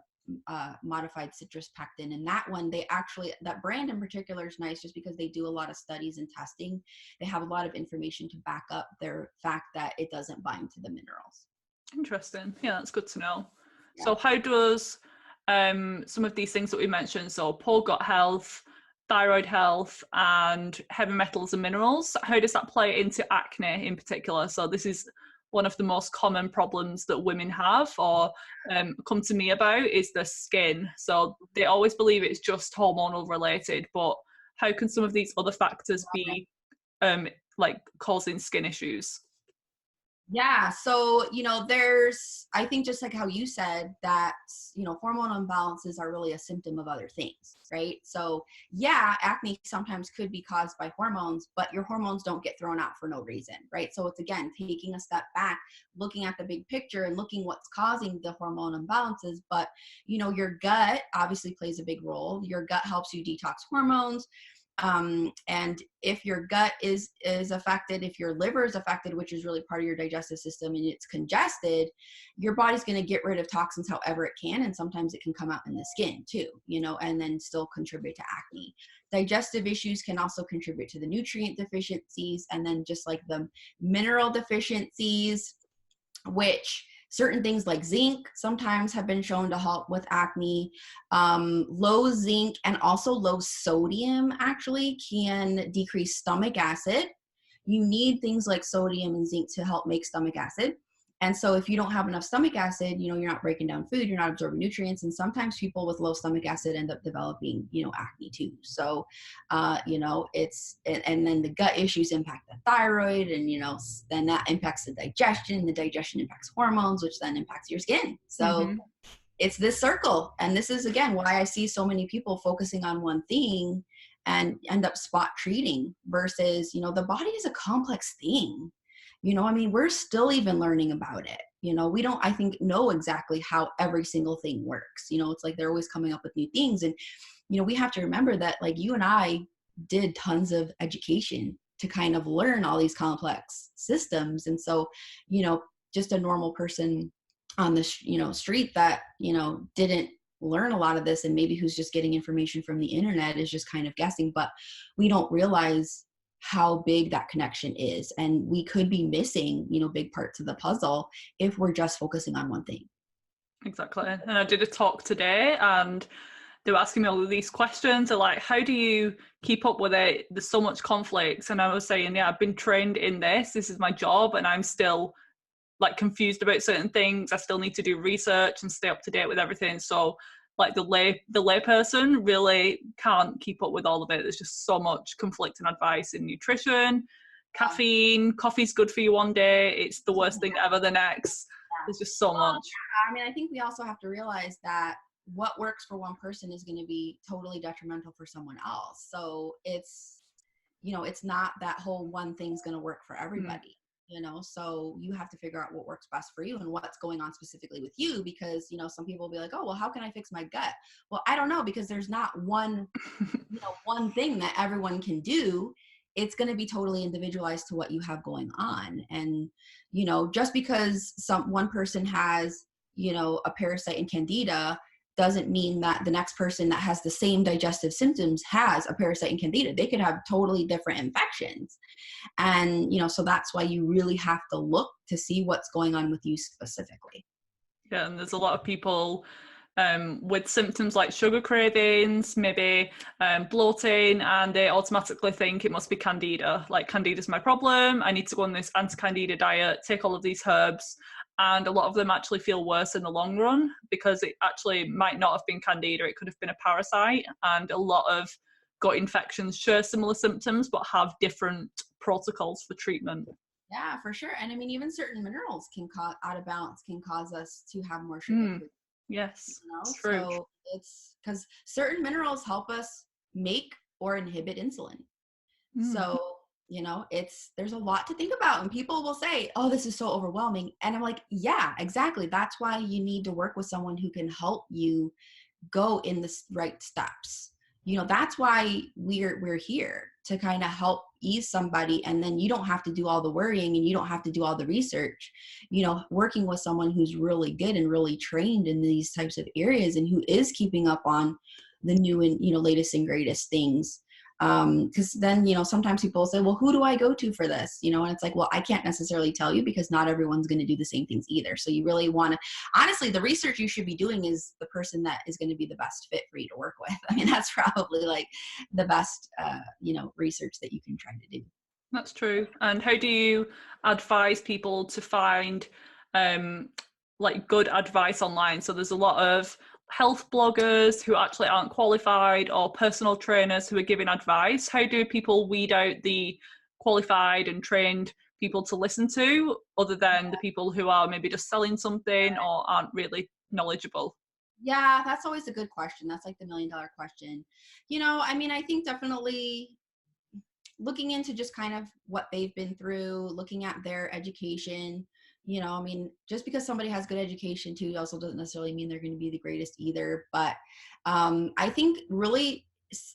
Speaker 2: modified citrus pectin, and that one, that brand in particular is nice just because they do a lot of studies and testing. They have a lot of information to back up their fact that it doesn't bind to the minerals.
Speaker 1: Interesting. Yeah, that's good to know. Yeah. So how does some of these things that we mentioned, so poor gut health, thyroid health, and heavy metals and minerals, how does that play into acne in particular? So this is one of the most common problems that women have or come to me about, is the skin. So they always believe it's just hormonal related, but how can some of these other factors be like causing skin issues?
Speaker 2: Yeah. So, there's, I think just like how you said that, hormonal imbalances are really a symptom of other things, right? So, yeah, acne sometimes could be caused by hormones, but your hormones don't get thrown out for no reason, right? So, it's again taking a step back, looking at the big picture and looking what's causing the hormone imbalances. But, your gut obviously plays a big role. Your gut helps you detox hormones. And if your gut is affected, if your liver is affected, which is really part of your digestive system, and it's congested, your body's going to get rid of toxins however it can, and sometimes it can come out in the skin too, and then still contribute to acne. Digestive issues can also contribute to the nutrient deficiencies, and then just like the mineral deficiencies, which certain things like zinc sometimes have been shown to help with acne. Low zinc and also low sodium actually can decrease stomach acid. You need things like sodium and zinc to help make stomach acid. And so if you don't have enough stomach acid, you're not breaking down food, you're not absorbing nutrients. And sometimes people with low stomach acid end up developing, acne too. So, and then the gut issues impact the thyroid, and, then that impacts the digestion. The digestion impacts hormones, which then impacts your skin. So it's this circle. And this is, again, why I see so many people focusing on one thing and end up spot treating versus, the body is a complex thing. We're still even learning about it. We don't, I think, know exactly how every single thing works. It's like they're always coming up with new things. And, we have to remember that, like, you and I did tons of education to kind of learn all these complex systems. And so, just a normal person on the, street that, didn't learn a lot of this, and maybe who's just getting information from the internet is just kind of guessing, but we don't realize how big that connection is. And we could be missing, big parts of the puzzle if we're just focusing on one thing.
Speaker 1: Exactly. And I did a talk today, and they were asking me all of these questions. They're like, how do you keep up with it? There's so much conflict. And I was saying, yeah, I've been trained in this. This is my job. And I'm still like confused about certain things. I still need to do research and stay up to date with everything. So like the lay person really can't keep up with all of it. There's just so much conflicting advice in nutrition, caffeine, coffee's good for you one day, it's the worst thing ever the next. There's just so much.
Speaker 2: I think we also have to realize that what works for one person is going to be totally detrimental for someone else. So it's, it's not that whole one thing's going to work for everybody. So you have to figure out what works best for you and what's going on specifically with you, because, some people will be like, oh, well, how can I fix my gut? Well, I don't know, because there's not one, one thing that everyone can do. It's going to be totally individualized to what you have going on. And, just because one person has, a parasite in Candida doesn't mean that the next person that has the same digestive symptoms has a parasite in Candida. They could have totally different infections. And, so that's why you really have to look to see what's going on with you specifically.
Speaker 1: Yeah, and there's a lot of people with symptoms like sugar cravings, maybe bloating, and they automatically think it must be Candida. Like, Candida's my problem. I need to go on this anti-Candida diet, take all of these herbs. And a lot of them actually feel worse in the long run because it actually might not have been Candida. It could have been a parasite. And a lot of gut infections share similar symptoms, but have different protocols for treatment.
Speaker 2: Yeah, for sure. And even certain minerals can cause out of balance, can cause us to have more sugar.
Speaker 1: Yes, true.
Speaker 2: So it's because certain minerals help us make or inhibit insulin. So, there's a lot to think about, and people will say, oh, this is so overwhelming. And I'm like, yeah, exactly. That's why you need to work with someone who can help you go in the right steps. That's why we're here, to kind of help ease somebody. And then you don't have to do all the worrying, and you don't have to do all the research. Working with someone who's really good and really trained in these types of areas, and who is keeping up on the new and, latest and greatest things. Because then, sometimes people say, well, who do I go to for this? And it's like, well, I can't necessarily tell you, because not everyone's going to do the same things either. So you really want to, honestly, the research you should be doing is the person that is going to be the best fit for you to work with. That's probably like the best, research that you can try to do.
Speaker 1: That's true. And how do you advise people to find like good advice online? So there's a lot of health bloggers who actually aren't qualified, or personal trainers who are giving advice. How do people weed out the qualified and trained people to listen to, other than the people who are maybe just selling something or aren't really knowledgeable?
Speaker 2: Yeah, that's always a good question. That's like the $1,000,000 question. I mean, I think definitely looking into just kind of what they've been through, looking at their education. I mean, just because somebody has good education too also doesn't necessarily mean they're going to be the greatest either. But I think really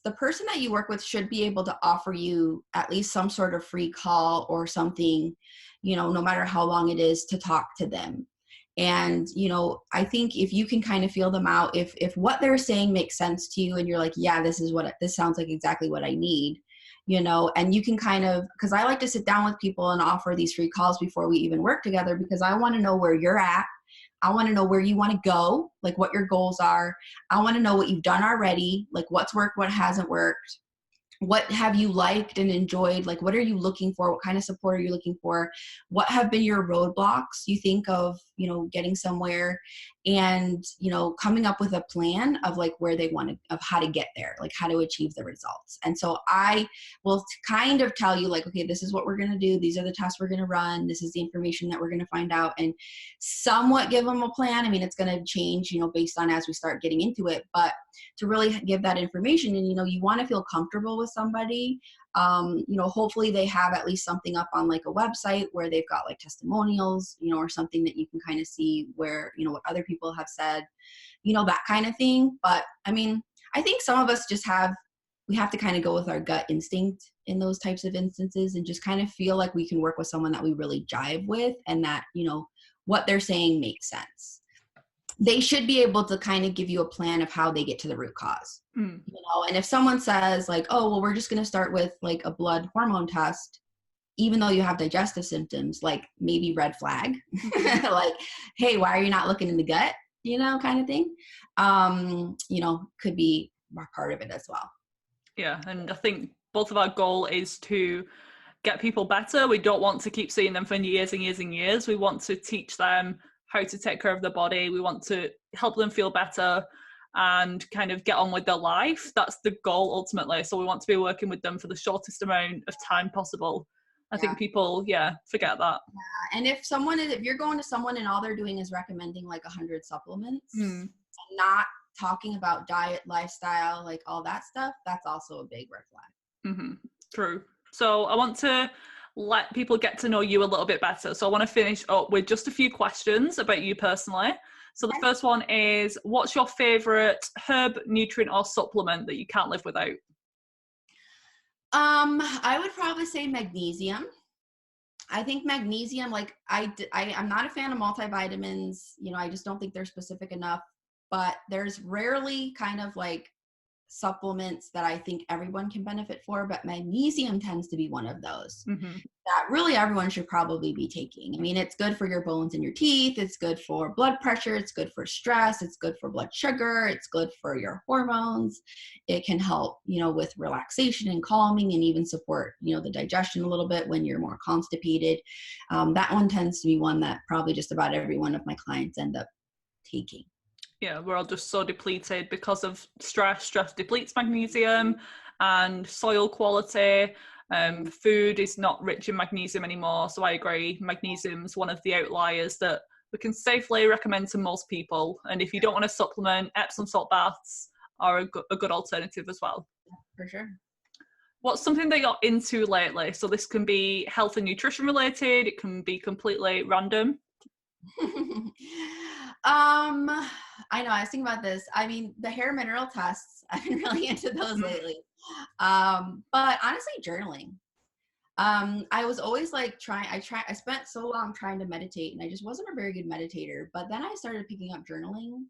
Speaker 2: the person that you work with should be able to offer you at least some sort of free call or something, no matter how long it is, to talk to them. And I think if you can kind of feel them out, if what they're saying makes sense to you and you're like, yeah, this sounds like exactly what I need, and you can kind of, because I like to sit down with people and offer these free calls before we even work together, because I want to know where you're at. I want to know where you want to go, like what your goals are. I want to know what you've done already, like what's worked, what hasn't worked. What have you liked and enjoyed? Like, what are you looking for? What kind of support are you looking for? What have been your roadblocks you think of, getting somewhere, and, coming up with a plan of like where they want to, of how to get there, like how to achieve the results. And so I will kind of tell you like, okay, this is what we're going to do. These are the tests we're going to run. This is the information that we're going to find out, and somewhat give them a plan. I mean, it's going to change, based on as we start getting into it, but to really give that information. And, you want to feel comfortable with somebody. Hopefully they have at least something up on like a website where they've got like testimonials, or something that you can kind of see where, what other people have said, that kind of thing. But I mean, I think some of us we have to kind of go with our gut instinct in those types of instances, and just kind of feel like we can work with someone that we really jive with, and that, what they're saying makes sense. They should be able to kind of give you a plan of how they get to the root cause. And if someone says like, oh, well, we're just going to start with like a blood hormone test, even though you have digestive symptoms, like maybe red flag, like, hey, why are you not looking in the gut? Kind of thing, could be part of it as well.
Speaker 1: Yeah. And I think both of our goal is to get people better. We don't want to keep seeing them for years and years and years. We want to teach them how to take care of their body. We want to help them feel better and kind of get on with their life. That's the goal ultimately. So we want to be working with them for the shortest amount of time possible. I think people, forget that.
Speaker 2: Yeah. And if you're going to someone and all they're doing is recommending like 100 supplements, and not talking about diet, lifestyle, like all that stuff, that's also a big red flag.
Speaker 1: True. So I want to let people get to know you a little bit better. So I want to finish up with just a few questions about you personally. So the first one is, what's your favorite herb, nutrient, or supplement that you can't live without?
Speaker 2: I would probably say magnesium. I think magnesium, like I'm not a fan of multivitamins. I just don't think they're specific enough, but there's rarely kind of like supplements that I think everyone can benefit for, but magnesium tends to be one of those that really everyone should probably be taking. I mean, it's good for your bones and your teeth. It's good for blood pressure. It's good for stress. It's good for blood sugar. It's good for your hormones. It can help, with relaxation and calming, and even support, the digestion a little bit when you're more constipated. That one tends to be one that probably just about every one of my clients end up taking.
Speaker 1: Yeah, we're all just so depleted because of stress. Stress depletes magnesium, and soil quality. Food is not rich in magnesium anymore. So I agree. Magnesium is one of the outliers that we can safely recommend to most people. And if you don't want to supplement, Epsom salt baths are a good alternative as well.
Speaker 2: For sure.
Speaker 1: What's something that you're into lately? So this can be health and nutrition related. It can be completely random.
Speaker 2: I know, I was thinking about this. I mean, the hair mineral tests, I've been really into those lately. But honestly, journaling. I was always like I spent so long trying to meditate, and I just wasn't a very good meditator. But then I started picking up journaling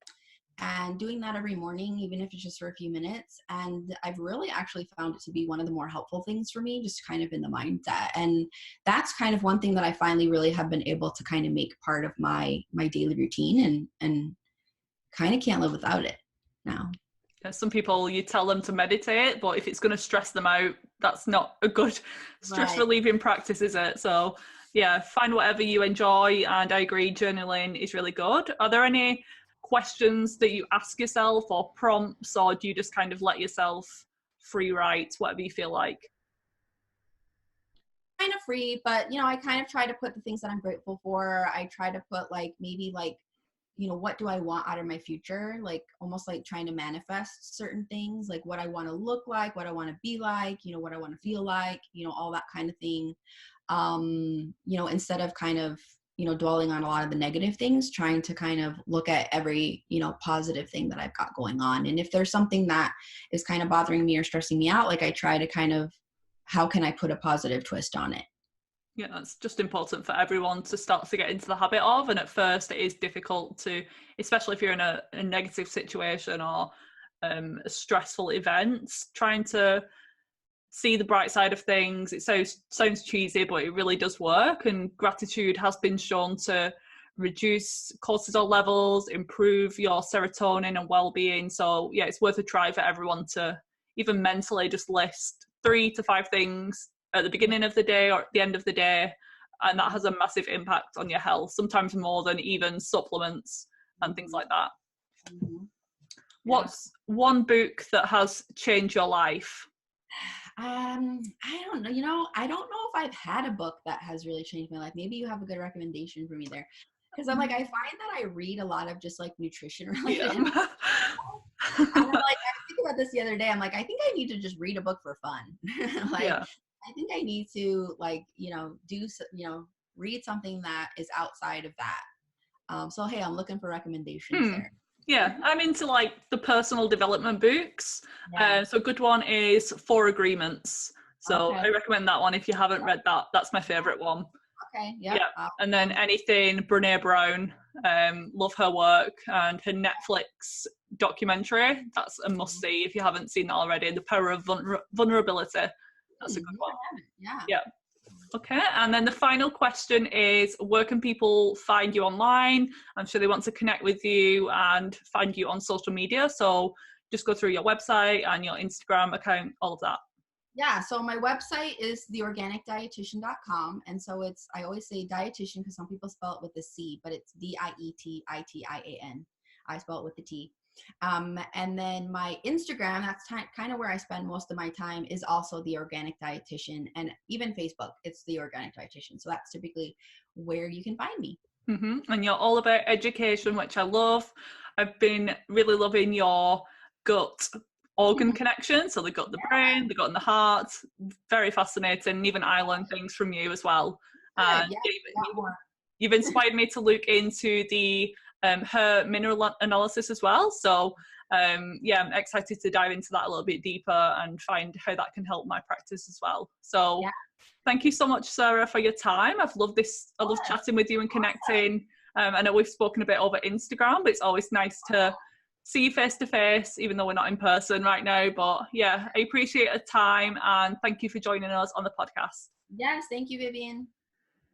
Speaker 2: and doing that every morning, even if it's just for a few minutes. And I've really actually found it to be one of the more helpful things for me, just kind of in the mindset. And that's kind of one thing that I finally really have been able to kind of make part of my daily routine, and kind of can't live without it now.
Speaker 1: Some people, you tell them to meditate, but if it's going to stress them out, that's not a good stress relieving practice, is it? So yeah, find whatever you enjoy. And I agree, journaling is really good. Are there any questions that you ask yourself, or prompts, or do you just kind of let yourself free write whatever you feel like?
Speaker 2: Kind of free, but you know, I kind of try to put the things that I'm grateful for. I try to put like maybe like, you know, what do I want out of my future? Like almost like trying to manifest certain things, like what I want to look like, what I want to be like, you know, what I want to feel like, you know, all that kind of thing. You know, instead of kind of, you know, dwelling on a lot of the negative things, trying to kind of look at every, you know, positive thing that I've got going on. And if there's something that is kind of bothering me or stressing me out, like I try to kind of, how can I put a positive twist on it?
Speaker 1: Yeah, that's just important for everyone to start to get into the habit of. And at first it is difficult to, especially if you're in a negative situation or a stressful event, trying to see the bright side of things. It sounds cheesy, but it really does work. And gratitude has been shown to reduce cortisol levels, improve your serotonin and well-being. So yeah, it's worth a try for everyone to even mentally just list 3 to 5 things at the beginning of the day or at the end of the day, and that has a massive impact on your health, sometimes more than even supplements and things like that.
Speaker 2: Mm-hmm.
Speaker 1: What's one book that has changed your life?
Speaker 2: I don't know. You know, I don't know if I've had a book that has really changed my life. Maybe you have a good recommendation for me there. Because I'm like, I find that I read a lot of just like nutrition related. And I'm like, I was thinking about this the other day. I'm like, I think I need to just read a book for fun. Like,
Speaker 1: yeah.
Speaker 2: I think I need to like, you know, read something that is outside of that. So, hey, I'm looking for recommendations there.
Speaker 1: Yeah, I'm into like the personal development books.
Speaker 2: Yeah.
Speaker 1: So a good one is 4 Agreements. So I recommend that one if you haven't read that. That's my favorite one.
Speaker 2: Okay. Yep.
Speaker 1: Yeah. And then anything Brené Brown, love her work, and her Netflix documentary. That's a must see if you haven't seen that already. The Power of Vulnerability. That's a good one. Yeah. Okay, and then the final question is, where can people find you online? I'm sure they want to connect with you and find you on social media. So just go through your website and your Instagram account, all of that.
Speaker 2: Yeah, so my website is theorganicdietitian.com. And so it's, I always say dietitian because some people spell it with a C, but it's Dietitian. I spell it with the T. And then my Instagram, that's kind of where I spend most of my time, is also the Organic Dietitian, and even Facebook, it's the Organic Dietitian. So that's typically where you can find me.
Speaker 1: Mm-hmm. And you're all about education, which I love. I've been really loving your gut organ connection. So the gut, the brain, the gut and the heart. Very fascinating. Even I learned things from you as well. And you've inspired me to look into the her mineral analysis as well. So yeah, I'm excited to dive into that a little bit deeper and find how that can help my practice as well. So thank you so much, Sarah, for your time. I've loved this. I love chatting with you and connecting. I know we've spoken a bit over Instagram, but it's always nice to see you face to face, even though we're not in person right now. But yeah, I appreciate your time and thank you for joining us on the podcast.
Speaker 2: Yes, thank you, Vivian.